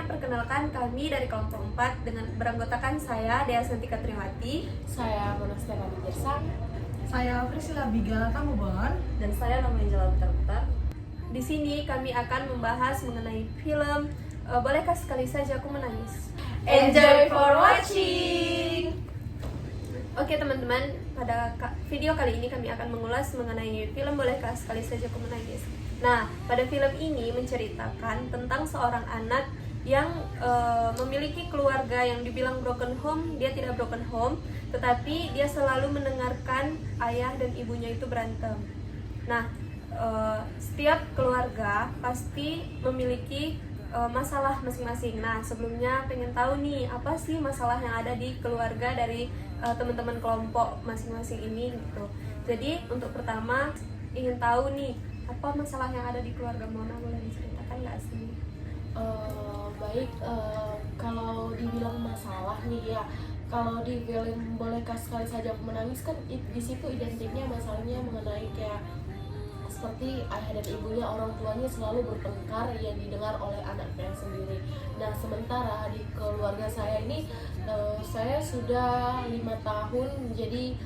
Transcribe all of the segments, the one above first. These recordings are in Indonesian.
perkenalkan kami dari kelompok 4 dengan beranggotakan saya Dea Santika Triwati, saya Monastia Gersang, saya Priscilla Biga Tamubon, dan saya namanya Angela Putar. Di sini kami akan membahas mengenai film Bolehkah Sekali Saja Aku Menangis. Enjoy for watching. Oke teman-teman, pada video kali ini kami akan mengulas mengenai film Bolehkah Sekali Saja Aku Menangis. Nah, pada film ini menceritakan tentang seorang anak yang memiliki keluarga yang dibilang broken home. Dia tidak broken home, tetapi dia selalu mendengarkan ayah dan ibunya itu berantem. Nah, setiap keluarga pasti memiliki masalah masing-masing. Nah, sebelumnya pengen tahu nih, apa sih masalah yang ada di keluarga dari teman-teman kelompok masing-masing ini gitu. Jadi, untuk pertama ingin tahu nih, apa masalah yang ada di keluarga Mona, boleh diceritakan nggak sih? Baik, kalau dibilang masalah nih ya, kalau di film Bolehkah Sekali Saja Aku Menangis kan di situ identiknya masalahnya mengenai kayak seperti ayah dan ibunya, orang tuanya selalu bertengkar yang didengar oleh anaknya sendiri. Nah, sementara di keluarga saya ini saya sudah 5 tahun menjadi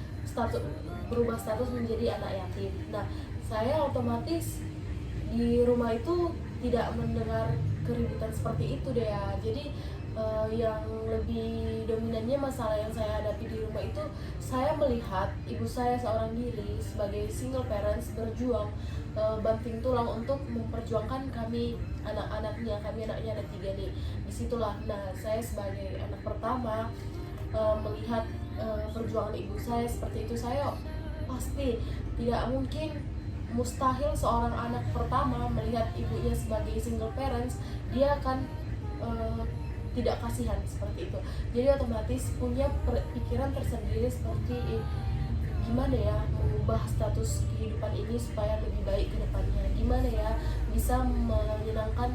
berubah status menjadi anak yatim. Nah, saya otomatis di rumah itu tidak mendengar keributan seperti itu deh ya. Jadi yang lebih dominannya masalah yang saya hadapi di rumah itu, saya melihat ibu saya seorang diri sebagai single parents berjuang banting tulang untuk memperjuangkan kami anak-anaknya. Kami anaknya ada 3 nih. Disitulah, nah saya sebagai anak pertama melihat perjuangan ibu saya seperti itu, saya pasti tidak mungkin, mustahil seorang anak pertama melihat ibunya sebagai single parents, dia akan tidak kasihan seperti itu. Jadi otomatis punya pikiran tersendiri seperti gimana ya mengubah status kehidupan ini supaya lebih baik ke depannya. Gimana ya bisa menyenangkan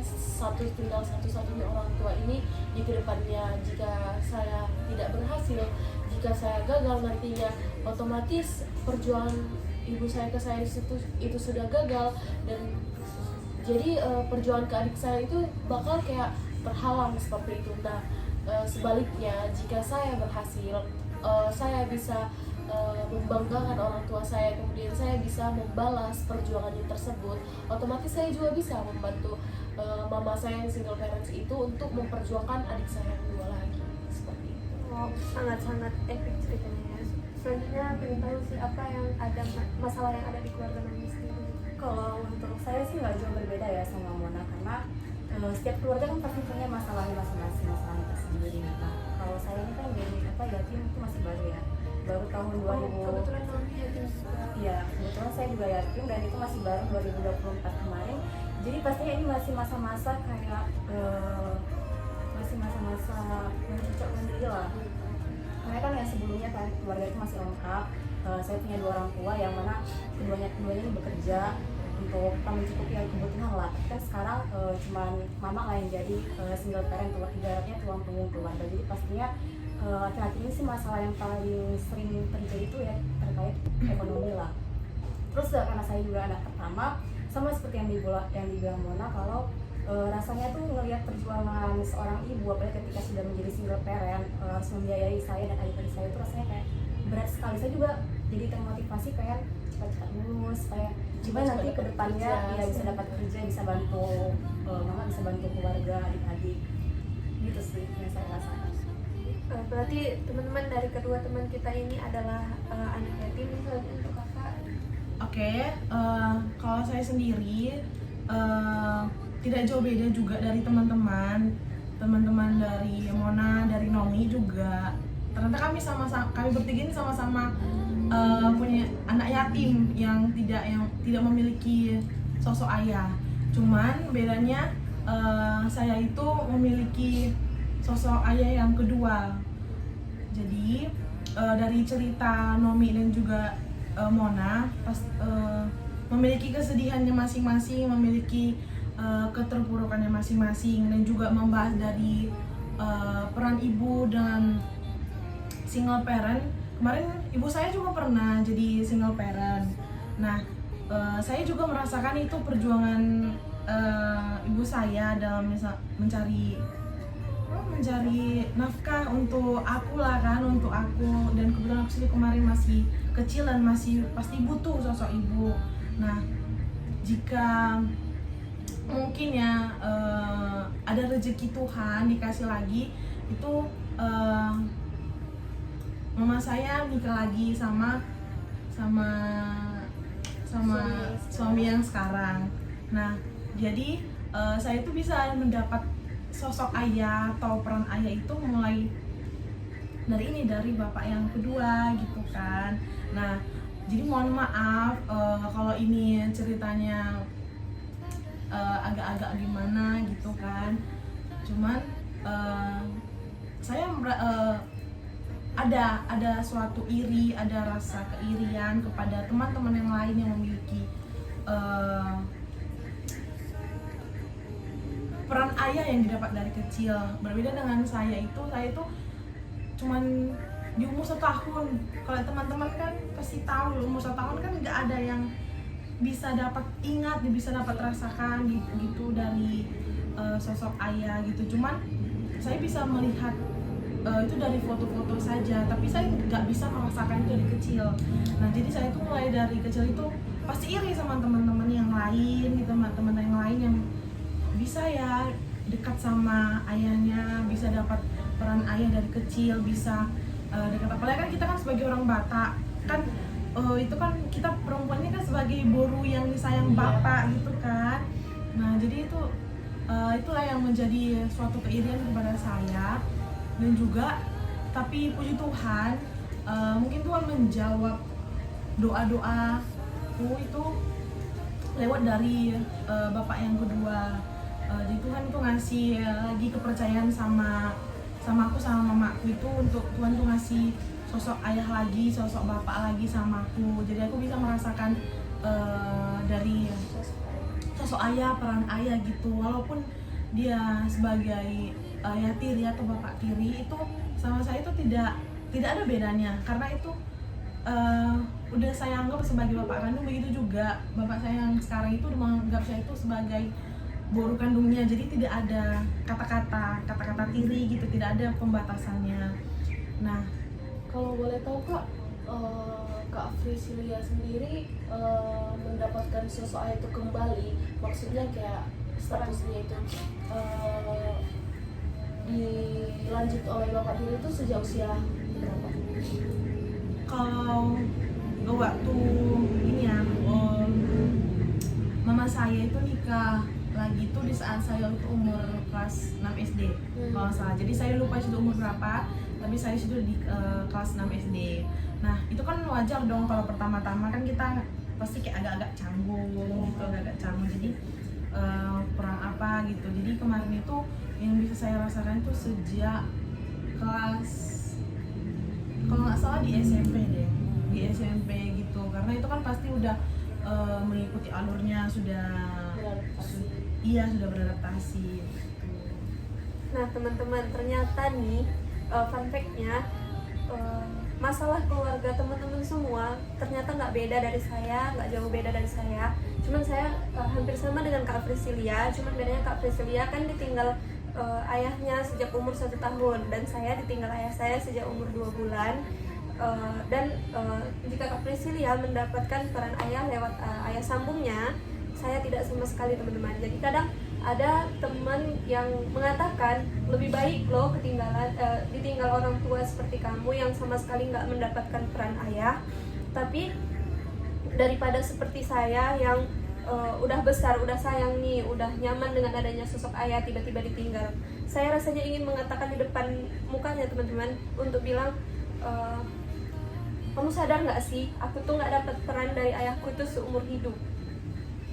tinggal satu-satunya orang tua ini di kedepannya. Jika saya tidak berhasil, jika saya gagal nantinya, otomatis perjuangan ibu saya ke saya itu sudah gagal, dan jadi perjuangan ke adik saya itu bakal kayak terhalang seperti itu. Nah, sebaliknya jika saya berhasil, saya bisa membanggakan orang tua saya, kemudian saya bisa membalas perjuangannya tersebut, otomatis saya juga bisa membantu mama saya yang single parents itu untuk memperjuangkan adik saya yang 2 lagi, seperti itu. Oh, sangat-sangat epic ceritanya ya. Selanjutnya pengen tahu sih apa yang ada masalah yang ada di keluarga Nani sendiri. Kalau untuk saya sih nggak jauh berbeda ya sama Mona, karena setiap keluarga kan pasti punya masalahnya masing-masing, masalahnya tersendiri. Nah, kalau saya ini kan jadi yatim itu masih baru ya, baru tahun 2000. Kebetulan Nani yatim juga. Iya, kebetulan saya juga yatim dan itu masih baru 2024 kemarin. Jadi pastinya ini masih masa-masa kayak masih masa-masa mencocok mandiri lah. Karena kan yang sebelumnya kan keluarga itu masih lengkap. Saya punya 2 orang tua yang mana keduanya ini bekerja untuk mencukupi yang kebutuhan lah. Kan sekarang cuman mama lah yang jadi single parent, ibaratnya tulang punggung keluarga. Jadi pastinya laki-laki ini sih masalah yang paling sering terjadi itu ya terkait ekonomi lah. Terus karena saya juga anak pertama, sama seperti yang dibilang Mona, kalau rasanya tuh ngelihat perjuangan seorang ibu, apalagi ketika sudah menjadi single parent, harus membiayai saya dan adik-adik saya, itu rasanya kayak berat sekali. Saya juga jadi termotivasi pengen cepat-cepat lulus, supaya gimana nanti ke depannya ya bisa dapat kerja, bisa bantu mama, bisa bantu keluarga, adik-adik, gitu sih yang saya rasakan. Berarti teman-teman dari kedua teman kita ini adalah anak yatim. Untuk kakak? Oke, kalau saya sendiri tidak jauh beda juga dari teman-teman dari Mona, dari Nomi juga. Ternyata kami bertiga ini sama-sama punya anak yatim yang tidak memiliki sosok ayah. Cuman bedanya saya itu memiliki sosok ayah yang kedua. Jadi dari cerita Nomi dan juga Mona memiliki kesedihannya masing-masing, memiliki keterpurukannya masing-masing, dan juga membahas dari peran ibu dan single parent. Kemarin ibu saya juga pernah jadi single parent. Nah, saya juga merasakan itu perjuangan ibu saya dalam mencari mencari nafkah untuk aku lah kan, untuk aku. Dan kebetulan aku sendiri kemarin masih kecil dan masih pasti butuh sosok ibu. Nah, jika mungkin ya ada rezeki Tuhan dikasih lagi, itu mama saya nikah lagi sama suami yang sekarang. Nah, jadi saya itu bisa mendapat sosok ayah atau peran ayah itu mulai dari bapak yang kedua gitu kan. Nah, jadi mohon maaf kalau ini ceritanya agak-agak gimana gitu kan. Cuman saya ada suatu iri, ada rasa keirian kepada teman-teman yang lain yang memiliki peran ayah yang didapat dari kecil. Berbeda dengan saya itu cuman di umur 1 tahun. Kalau teman-teman kan pasti tahu, umur 1 tahun kan nggak ada yang bisa dapat ingat, bisa dapat rasakan gitu dari sosok ayah gitu. Cuman saya bisa melihat itu dari foto-foto saja, tapi saya nggak bisa merasakan itu dari kecil. Nah, jadi saya tuh mulai dari kecil itu pasti iri sama teman-teman yang lain, gitu, teman-teman yang lain yang bisa ya dekat sama ayahnya, bisa dapat peran ayah dari kecil, bisa dekat. Apalagi kan kita kan sebagai orang Batak kan, itu kan kita perempuannya kan sebagai boru yang disayang bapak gitu kan. Nah, jadi itulah yang menjadi suatu keirian kepada saya. Dan juga, tapi puji Tuhan, mungkin Tuhan menjawab doa-doaku itu lewat dari bapak yang kedua. Jadi Tuhan tuh ngasih lagi kepercayaan sama aku, sama mamaku itu, untuk Tuhan tuh ngasih sosok ayah lagi, sosok bapak lagi sama aku. Jadi aku bisa merasakan dari sosok ayah, peran ayah gitu. Walaupun dia sebagai ayah tiri atau bapak tiri, itu sama saya itu tidak ada bedanya, karena itu udah saya anggap sebagai bapak kandung. Begitu juga bapak saya yang sekarang itu udah menganggap saya itu sebagai boru kandungnya. Jadi tidak ada kata-kata tiri gitu, tidak ada pembatasannya. Nah, kalau boleh tahu Kak, Kak Frisilia sendiri mendapatkan sosok ayah itu kembali, maksudnya kayak statusnya itu dilanjut oleh bapak diri itu sejak usia berapa? Kalau waktu ini ya, mama saya itu nikah lagi tuh di saat saya itu umur kelas 6 SD kalau nggak salah. Jadi saya lupa sudah umur berapa, tapi saya sudah di kelas 6 SD. Nah, itu kan wajar dong, kalau pertama-tama kan kita pasti kayak agak-agak canggung gitu, agak-agak canggung. Jadi kurang apa gitu. Jadi kemarin itu yang bisa saya rasakan itu sejak kelas, kalau nggak salah di SMP deh, di SMP gitu. Karena itu kan pasti udah mengikuti alurnya, sudah beradaptasi gitu. Nah, teman-teman, ternyata nih fun fact-nya, masalah keluarga teman-teman semua ternyata nggak beda dari saya, nggak jauh beda dari saya. Cuman saya hampir sama dengan Kak Frisilia, cuman bedanya Kak Frisilia kan ditinggal ayahnya sejak umur 1 tahun, dan saya ditinggal ayah saya sejak umur 2 bulan. Dan jika Kak Frisilia mendapatkan peran ayah lewat ayah sambungnya, saya tidak sama sekali, teman-teman. Jadi kadang ada teman yang mengatakan lebih baik loh ditinggal orang tua seperti kamu yang sama sekali nggak mendapatkan peran ayah, tapi daripada seperti saya yang udah besar, udah sayang nih, udah nyaman dengan adanya sosok ayah, tiba-tiba ditinggal. Saya rasanya ingin mengatakan di depan mukanya teman-teman untuk bilang, kamu sadar nggak sih, aku tuh nggak dapat peran dari ayahku itu seumur hidup.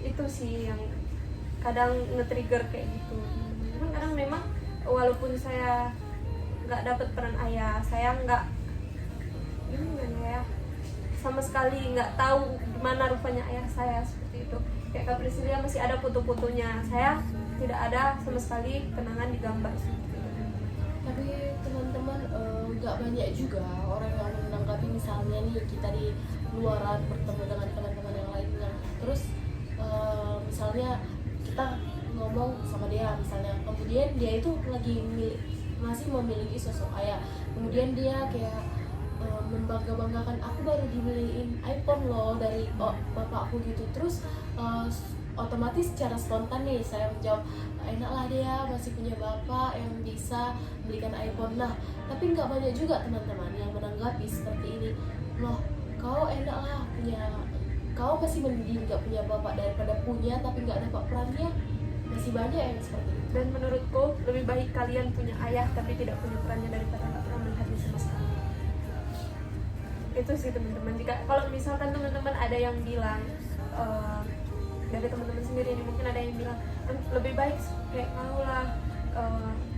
Itu sih yang kadang nge-trigger kayak gitu. Cuman kadang memang walaupun saya nggak dapat peran ayah, saya nggak sama sekali nggak tahu gimana rupanya ayah saya seperti itu. Kayak Kak Frisilia masih ada foto-fotonya, saya tidak ada sama sekali kenangan di gambar seperti itu. Tapi teman-teman, nggak banyak juga orang yang menanggapi, misalnya nih kita di luaran bertemu dengan teman-teman yang lainnya, terus misalnya kita ngomong sama dia misalnya, kemudian dia itu lagi masih memiliki sosok ayah. Kemudian dia kayak membangga-banggakan, aku baru dibeliin iPhone loh dari bapakku gitu. Terus otomatis secara spontan nih saya menjawab, enaklah dia masih punya bapak yang bisa belikan iPhone. Nah, tapi nggak banyak juga teman-teman yang menanggapi seperti ini. Loh, kau enaklah punya, kau masih mending nggak punya bapak daripada punya tapi nggak dapat perannya. Masih banyak yang seperti itu. Dan menurutku lebih baik kalian punya ayah tapi tidak punya perannya daripada nggak pernah melihatnya sama sekali. Itu sih teman-teman. Jika kalau misalkan teman-teman ada yang bilang dari teman-teman sendiri ini, mungkin ada yang bilang lebih baik kayak kau lah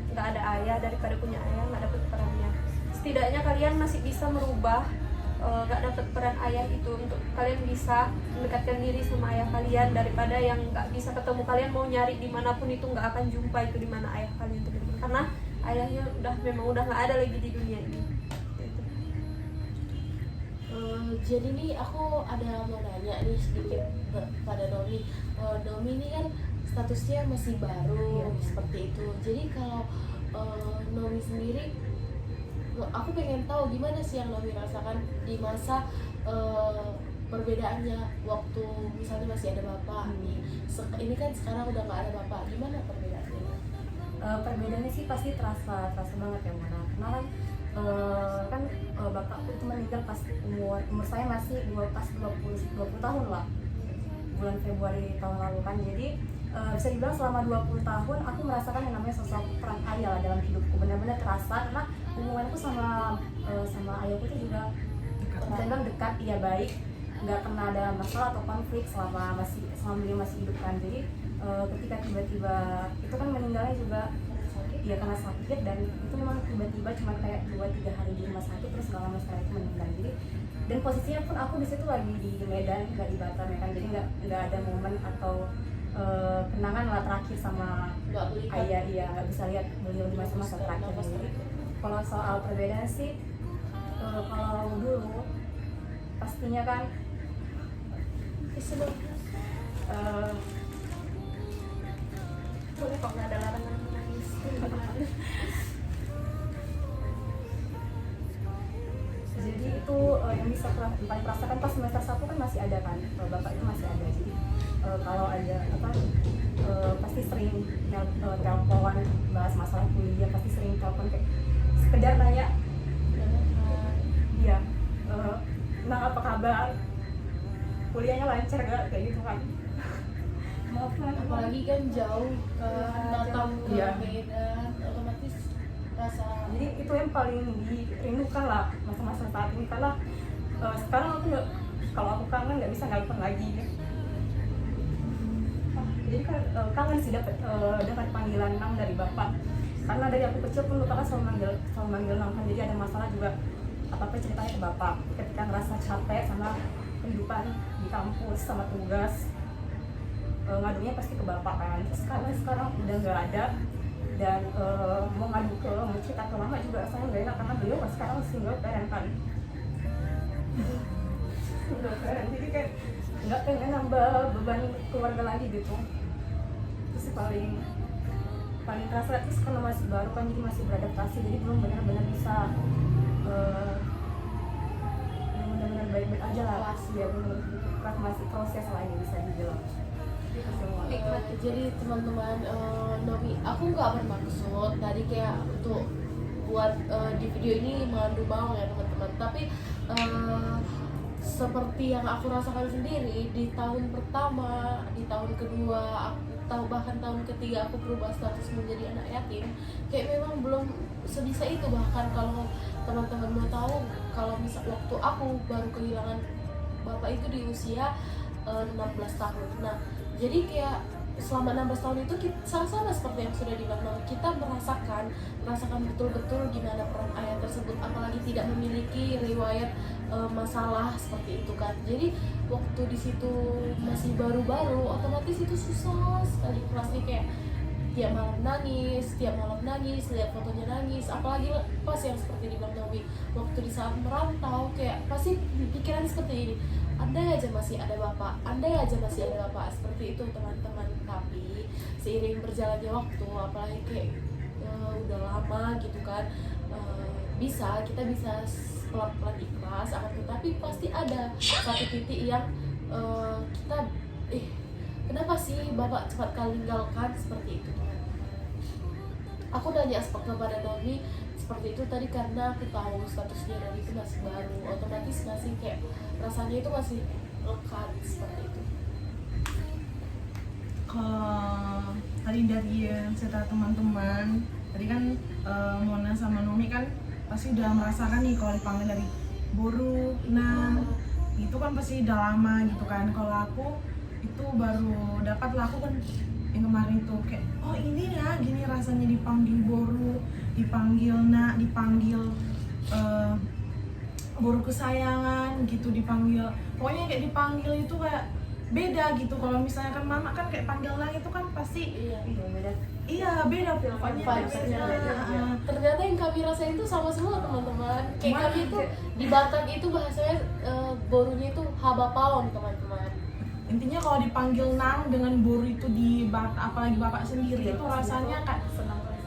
nggak ada ayah daripada punya ayah nggak dapet perannya. Setidaknya kalian masih bisa merubah nggak dapet peran ayah itu untuk kalian bisa mendekatkan diri sama ayah kalian, daripada yang nggak bisa ketemu. Kalian mau nyari dimanapun itu nggak akan jumpa itu di mana ayah kalian itu, karena ayahnya memang udah nggak ada lagi di dunia ini. Jadi nih aku ada mau nanya nih sedikit pada Nomi. Nomi ini kan statusnya masih baru seperti itu. Jadi kalau Nomi sendiri, aku pengen tahu gimana sih yang Nomi rasakan di masa perbedaannya waktu misalnya masih ada bapak nih. Ini kan sekarang udah nggak ada bapak. Gimana perbedaannya? Perbedaannya sih pasti terasa banget ya Mona. Karena kan bapakku itu meninggal pas umur saya masih pas 20 tahun lah, bulan Februari tahun lalu kan. Jadi bisa dibilang selama 20 tahun aku merasakan yang namanya sosok peran ayah lah dalam hidupku, benar-benar terasa. Karena hubunganku sama ayahku itu juga terbilang dekat, iya baik, nggak pernah ada masalah atau konflik selama beliau masih hidup kan. Jadi ketika tiba-tiba itu kan meninggalnya juga ya karena sakit, dan itu memang tiba-tiba cuma kayak 2-3 hari di rumah sakit, terus nggak lama setelah itu meninggal. Jadi dan posisinya pun aku di situ lagi di Medan, nggak di Batam ya kan. Jadi nggak ada momen atau kenangan lah terakhir sama ayah. Iya, nggak bisa lihat beliau di masa-masa terakhir. Jadi kalau soal perbedaan sih, kalau dulu pastinya kan Boleh kok, nggak ada larangan menangis. Jadi itu yang bisa paling rasakan pas semester 1 kan masih ada kan, bapak itu masih ada. Jadi kalau ada pasti sering telepon bahas masalah kuliah, pasti sering telepon kayak sekedar nanya dia nah apa kabar, kuliahnya lancar gak, kayak gitu kan. Apalagi kan jauh ke Batam ke Iya. Medan, otomatis rasa. Jadi itu yang paling dirindukan lah masa-masa saat ini. Karena sekarang aku kalau aku kangen nggak bisa nelpon lagi. Jadi kan kangen sih dapat panggilan Nang dari bapak. Karena dari aku kecil pun bapak kan selalu manggil Nang kan. Jadi ada masalah juga apa-apa ceritanya ke bapak. Ketika ngerasa capek sama kehidupan di kampus sama tugas, ngadunya pasti ke bapak kan. Terus karena sekarang udah nggak ada, dan mau cerita ke mama juga rasanya nggak enak karena beliau sekarang single parent kan. Single parent, jadi kayak nggak pengen nambah beban keluarga lagi gitu. Terus paling terasa. Terus karena masih baru kan, jadi masih beradaptasi, jadi belum benar-benar bisa benar-benar baik-baik aja lah. Ya benar, masih proses lah ini bisa dibilang. Jadi teman-teman, Nomi, aku nggak bermaksud tadi kayak untuk buat di video ini mengandung bawang ya teman-teman, tapi seperti yang aku rasakan sendiri di tahun pertama, di tahun kedua, bahkan tahun ketiga aku berubah status menjadi anak yatim, kayak memang belum sebisa itu. Bahkan kalau teman-teman mau tahu, kalau misal waktu aku baru kehilangan bapak itu di usia 16 tahun. Nah, jadi kayak selama 16 tahun itu kita sama-sama seperti yang sudah dibilang, kita merasakan betul-betul gimana peran ayah tersebut, apalagi tidak memiliki riwayat masalah seperti itu kan. Jadi waktu di situ masih baru-baru, otomatis itu susah sekali kelasnya, kayak tiap malam nangis, lihat fotonya nangis. Apalagi pas yang seperti dibilang Nomi, waktu di saat merantau kayak pasti pikiran seperti ini, andai aja masih ada bapak, seperti itu teman-teman. Tapi seiring berjalannya waktu, apalagi kayak udah lama lama gitu kan. Kita bisa pelan-pelan ikhlas, akan tetapi pasti ada satu titik yang kita kenapa sih bapak cepat kali meninggalkan, seperti itu. Aku nanya kepada Nomi seperti itu tadi karena aku tahu statusnya Nomi itu masih baru, otomatis masih kayak rasanya itu masih lekat seperti itu. Kalau tadi dari cerita teman-teman, tadi kan Mona sama Nomi kan pasti udah merasakan nih kalau dipanggil dari boru, nah itu kan pasti udah lama gitu kan. Kalau aku itu baru dapat lah, aku kan yang kemarin itu kayak oh ini ya gini rasanya dipanggil boru, dipanggil nak, dipanggil boru kesayangan gitu, dipanggil pokoknya kayak dipanggil itu kayak beda gitu. Kalau misalnya kan mama kan kayak panggil nak itu kan pasti iya beda pokoknya Vibes-nya beda. ternyata yang kami rasain itu sama semua teman-teman. Kayak kami itu di Batak itu bahasanya borunya itu haba palon teman-teman. Intinya kalau dipanggil nang dengan boru itu di apalagi bapak sendiri itu rasanya kayak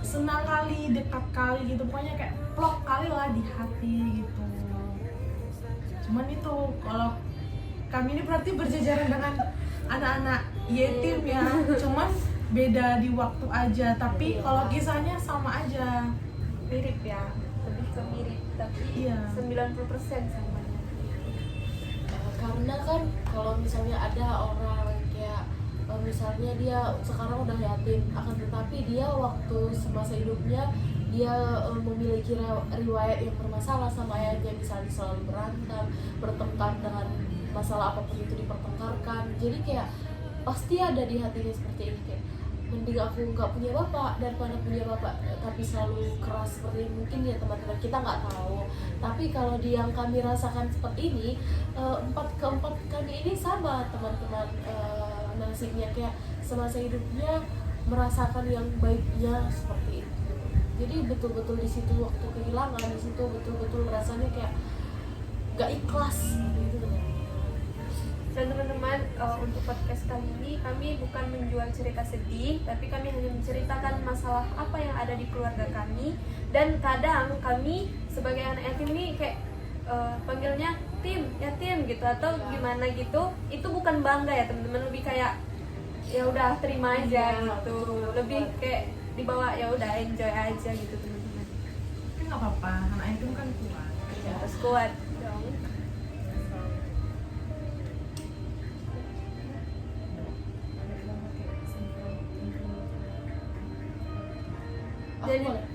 senang kali, dekat kali gitu, pokoknya kayak plok kali lah di hati gitu. Cuman itu kalau kami ini berarti berjajaran dengan anak-anak yetim ya, cuman beda di waktu aja, tapi kalau kisahnya sama aja. Mirip ya, lebih ke mirip, tapi Iya. 90% sama. Karena kan kalau misalnya ada orang kayak misalnya dia sekarang udah yatim, akan tetapi dia waktu semasa hidupnya dia memiliki riwayat yang bermasalah sama ayahnya, misalnya selalu berantem, bertengkar dengan masalah apapun itu dipertengkarkan. Jadi kayak pasti ada di hatinya seperti ini, kayak mending aku nggak punya bapak daripada punya bapak tapi selalu keras seperti ini. Mungkin ya teman-teman kita nggak tahu, tapi kalau di yang kami rasakan seperti ini, keempat kami ini sama teman-teman, nasibnya kayak semasa hidupnya merasakan yang baiknya seperti itu. Jadi betul-betul di situ waktu kehilangan, di situ betul-betul rasanya kayak nggak ikhlas gitu teman. Dan teman-teman, untuk podcast kali ini kami bukan menjual cerita sedih, tapi kami hanya menceritakan masalah apa yang ada di keluarga kami. Dan kadang kami sebagai anak yatim ini kayak panggilnya yatim gitu atau gimana gitu, itu bukan bangga ya teman-teman, lebih kayak ya udah terima aja gitu, lebih kayak dibawa ya udah enjoy aja gitu teman-teman. Tapi nggak apa-apa, anak yatim kan kuat. Ya, harus kuat dong. Jadi boleh?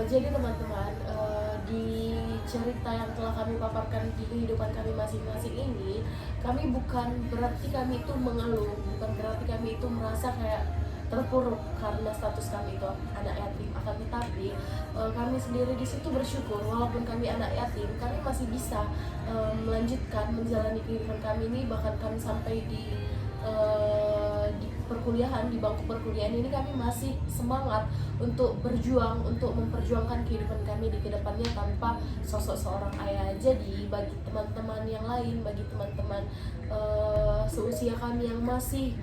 Jadi teman-teman, di cerita yang telah kami paparkan di kehidupan kami masing-masing ini, kami bukan berarti kami itu mengeluh, bukan berarti kami itu merasa kayak terpuruk karena status kami itu anak yatim. Akan tetapi kami sendiri di situ bersyukur, walaupun kami anak yatim, kami masih bisa melanjutkan menjalani kehidupan kami ini. Bahkan kami sampai di perkuliahan, di bangku perkuliahan ini kami masih semangat untuk berjuang, untuk memperjuangkan kehidupan kami di kedepannya tanpa sosok seorang ayah. Jadi bagi teman-teman yang lain, bagi teman-teman seusia kami yang masih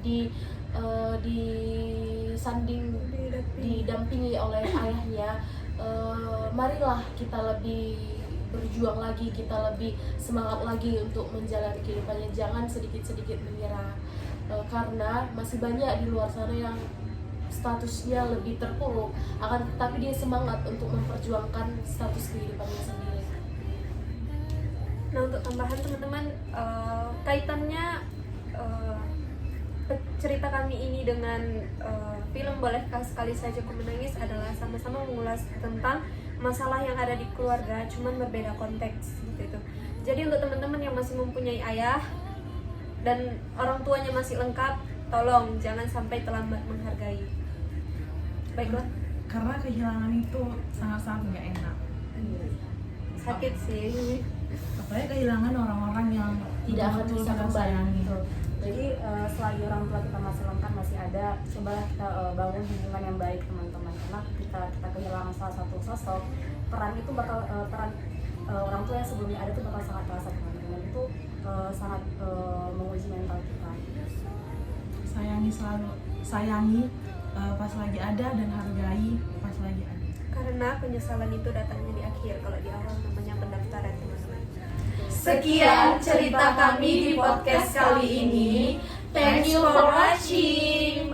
disanding, didampingi oleh ayahnya, marilah kita lebih berjuang lagi, kita lebih semangat lagi untuk menjalani kehidupannya. Jangan sedikit-sedikit menyerah, karena masih banyak di luar sana yang statusnya lebih terpuruk, akan tetapi dia semangat untuk memperjuangkan status kehidupannya sendiri. Nah, untuk tambahan teman-teman, kaitannya cerita kami ini dengan film Bolehkah Sekali Saja Ku Menangis adalah sama-sama mengulas tentang masalah yang ada di keluarga, cuman berbeda konteks gitu. Jadi untuk teman-teman yang masih mempunyai ayah dan orang tuanya masih lengkap, tolong jangan sampai terlambat menghargai. Baiklah. Karena kehilangan itu sangat-sangat nggak enak. Sakit sih. Apalagi kehilangan orang-orang yang Tidak akan betul-betul bisa kita kembali. sayangi. Jadi selagi orang tua kita masih lengkap, masih ada, cobalah kita bangun hubungan yang baik teman-teman. Karena ketika kita kehilangan salah satu sosok, peran itu bakal peran orang tua yang sebelumnya ada itu bakal sangat terasa teman-teman. Itu sangat menguji mental kita. Sayangi selalu, sayangi pas lagi ada dan hargai pas lagi ada. Karena penyesalan itu datangnya di akhir, kalau di awal namanya pendaftaran, teman-teman. Sekian cerita kami di podcast kali ini. Thank you for watching.